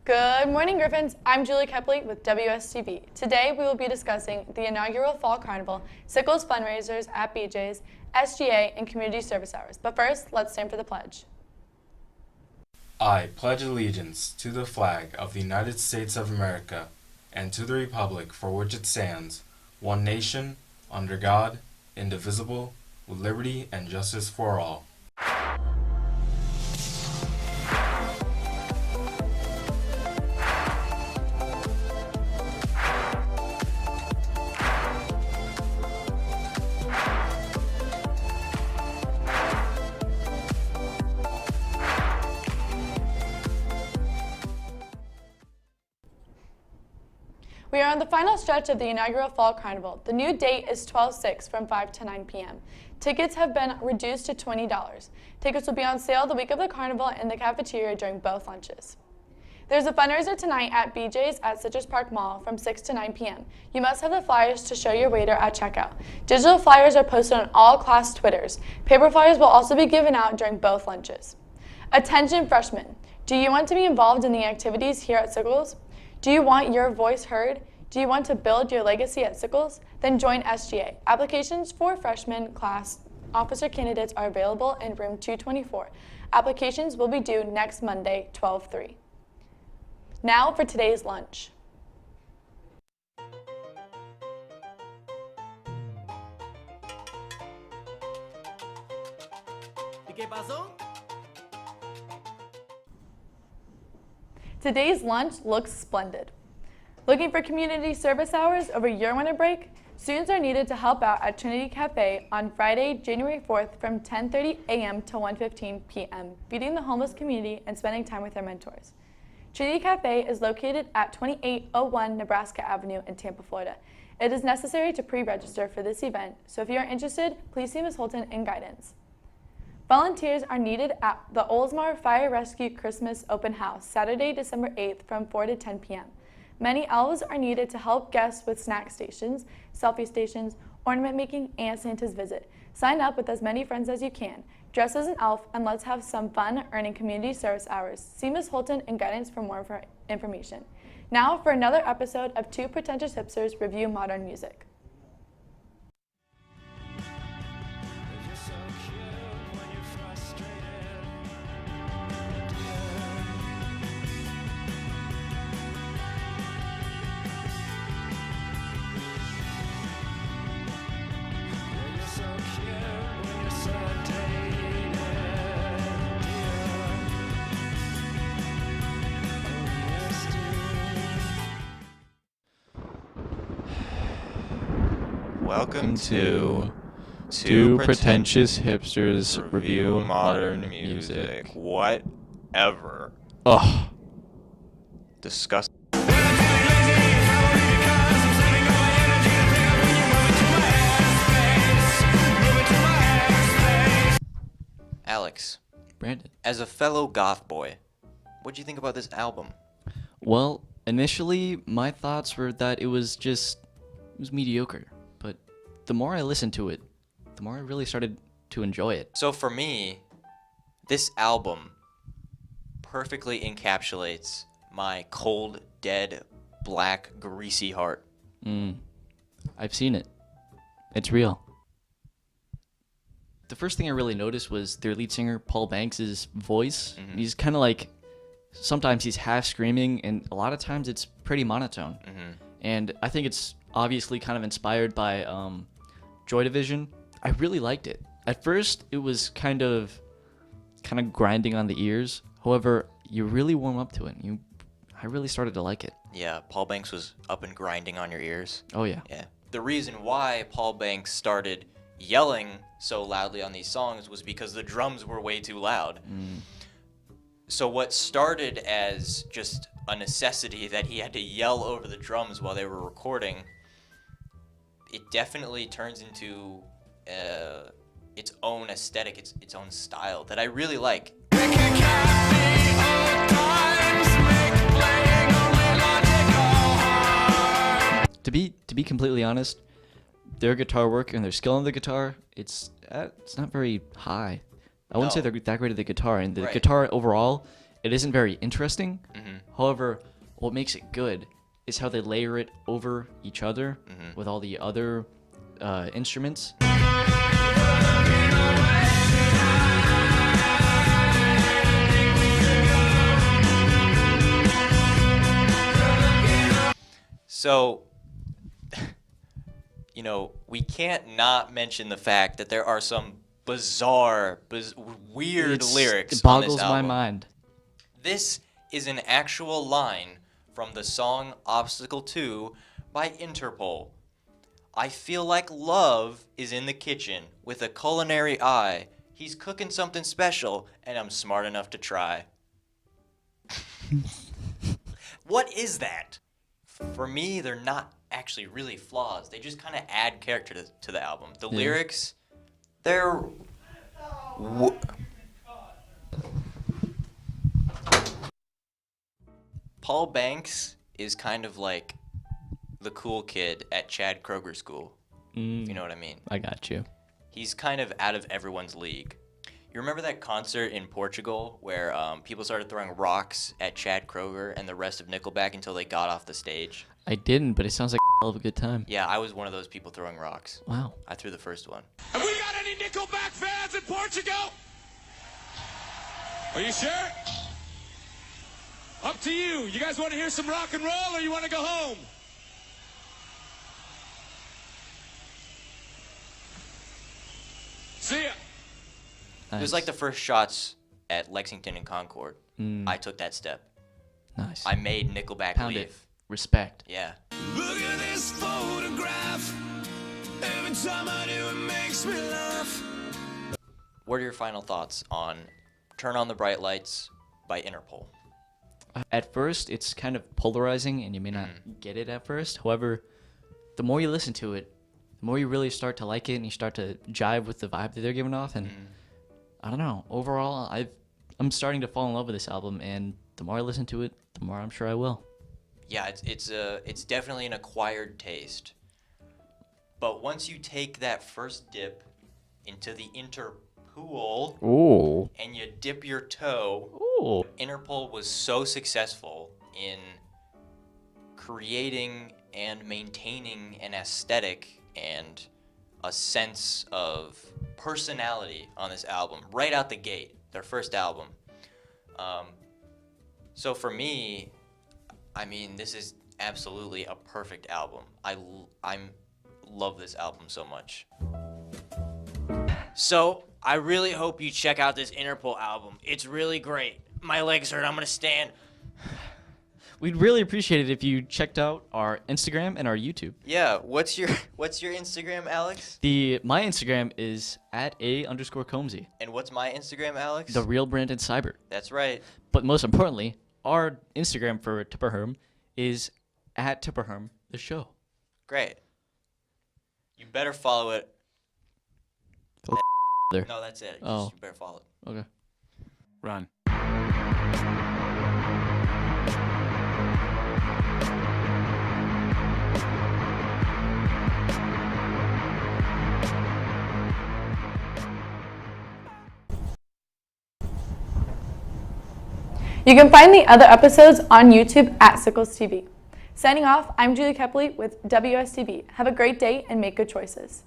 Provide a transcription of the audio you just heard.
Good morning, Griffins. I'm Julie Kepley with WSTV. Today, we will be discussing the inaugural Fall Carnival, Sickles fundraisers at BJ's, SGA, and community service hours. But first, let's stand for the pledge. I pledge allegiance to the flag of the United States of America and to the republic for which it stands, one nation, under God, indivisible, with liberty and justice for all. We are on the final stretch of the inaugural Fall Carnival. The new date is 12/6 from 5 to 9 p.m. Tickets have been reduced to $20. Tickets will be on sale the week of the carnival in the cafeteria during both lunches. There's a fundraiser tonight at BJ's at Citrus Park Mall from 6 to 9 p.m. You must have the flyers to show your waiter at checkout. Digital flyers are posted on all class Twitters. Paper flyers will also be given out during both lunches. Attention freshmen, do you want to be involved in the activities here at Sickles? Do you want your voice heard? Do you want to build your legacy at Sickles? Then join SGA. Applications for freshman class officer candidates are available in room 224. Applications will be due next Monday, 12/3. Now for today's lunch. ¿Qué pasó? Today's lunch looks splendid. Looking for community service hours over your winter break? Students are needed to help out at Trinity Cafe on Friday, January 4th from 10:30 a.m. to 1:15 p.m., feeding the homeless community and spending time with their mentors. Trinity Cafe is located at 2801 Nebraska Avenue in Tampa, Florida. It is necessary to pre-register for this event, so if you are interested, please see Ms. Holton in guidance. Volunteers are needed at the Oldsmar Fire Rescue Christmas Open House, Saturday, December 8th from 4 to 10 p.m. Many elves are needed to help guests with snack stations, selfie stations, ornament making, and Santa's visit. Sign up with as many friends as you can. Dress as an elf and let's have some fun earning community service hours. See Ms. Holton in guidance for more information. Now for another episode of Two Pretentious Hipsters Review Modern Music. Welcome to Two Pretentious Hipsters Review Modern Music. Whatever. Ugh. Disgusting. Alex, Brandon. as a fellow goth boy, what'd you think about this album? Well, initially, my thoughts were that it was mediocre. But the more I listened to it, the more I really started to enjoy it. So for me, this album perfectly encapsulates my cold, dead, black, greasy heart. I've seen it. It's real. The first thing I really noticed was their lead singer, Paul Banks' voice. He's kind of like, sometimes he's half screaming, and a lot of times it's pretty monotone. And I think it's obviously kind of inspired by Joy Division. I really liked it. At first, it was kind of grinding on the ears. However, you really warm up to it. I really started to like it. Yeah, Paul Banks was up and grinding on your ears. Oh, yeah. Yeah. The reason why Paul Banks started yelling so loudly on these songs was because the drums were way too loud. So what started as just a necessity that he had to yell over the drums while they were recording, it definitely turns into its own aesthetic, its own style that I really like. To be completely honest, their guitar work and their skill on the guitar, it's not very high. I wouldn't say they're that great at the guitar, and the guitar overall, it isn't very interesting. However, what makes it good is how they layer it over each other with all the other instruments. So, we can't not mention the fact that there are some bizarre, weird lyrics It on this boggles album. my mind. This is an actual line from the song Obstacle 2 by Interpol. I feel like love is in the kitchen with a culinary eye. He's cooking something special, and I'm smart enough to try. What is that? For me, they're not actually really flaws. They just kind of add character to the album. The lyrics, they're... Paul Banks is kind of like the cool kid at Chad Kroger School, if you know what I mean. I got you. He's kind of out of everyone's league. You remember that concert in Portugal where people started throwing rocks at Chad Kroger and the rest of Nickelback until they got off the stage? I didn't, but it sounds like a hell of a good time. Yeah, I was one of those people throwing rocks. Wow. I threw the first one. Have we got any Nickelback fans in Portugal? Are you sure? Up to you. You guys want to hear some rock and roll or you want to go home? See ya. It was like the first shots at Lexington and Concord. I took that step. Nice. I made Nickelback Pound leave. it. Respect. Yeah. Look at this photograph. Every time I do, it makes me laugh. What are your final thoughts on Turn on the Bright Lights by Interpol? At first, it's kind of polarizing, and you may not get it at first. However, the more you listen to it, the more you really start to like it, and you start to jive with the vibe that they're giving off. And I don't know. Overall, I'm starting to fall in love with this album, and the more I listen to it, the more I'm sure I will. Yeah, it's definitely an acquired taste. But once you take that first dip into the Interpool Ooh. and you dip your toe, Ooh. Interpol was so successful in creating and maintaining an aesthetic and a sense of personality on this album right out the gate, their first album. So for me, I mean, this is absolutely a perfect album. I love this album so much. So I really hope you check out this Interpol album. It's really great. My legs hurt. I'm gonna stand. We'd really appreciate it if you checked out our Instagram and our YouTube. Yeah. What's your Instagram, Alex? My Instagram is @A_Combsy. And what's my Instagram, Alex? The real Brandon Cyber. That's right. But most importantly, our Instagram for Tipperherm is @Tipperherm the show. Great. You better follow it. There. No, that's it. Oh. You better follow it. Okay. Run. You can find the other episodes on YouTube at Sickles TV. Signing off, I'm Julie Kepley with WSTV. Have a great day and make good choices.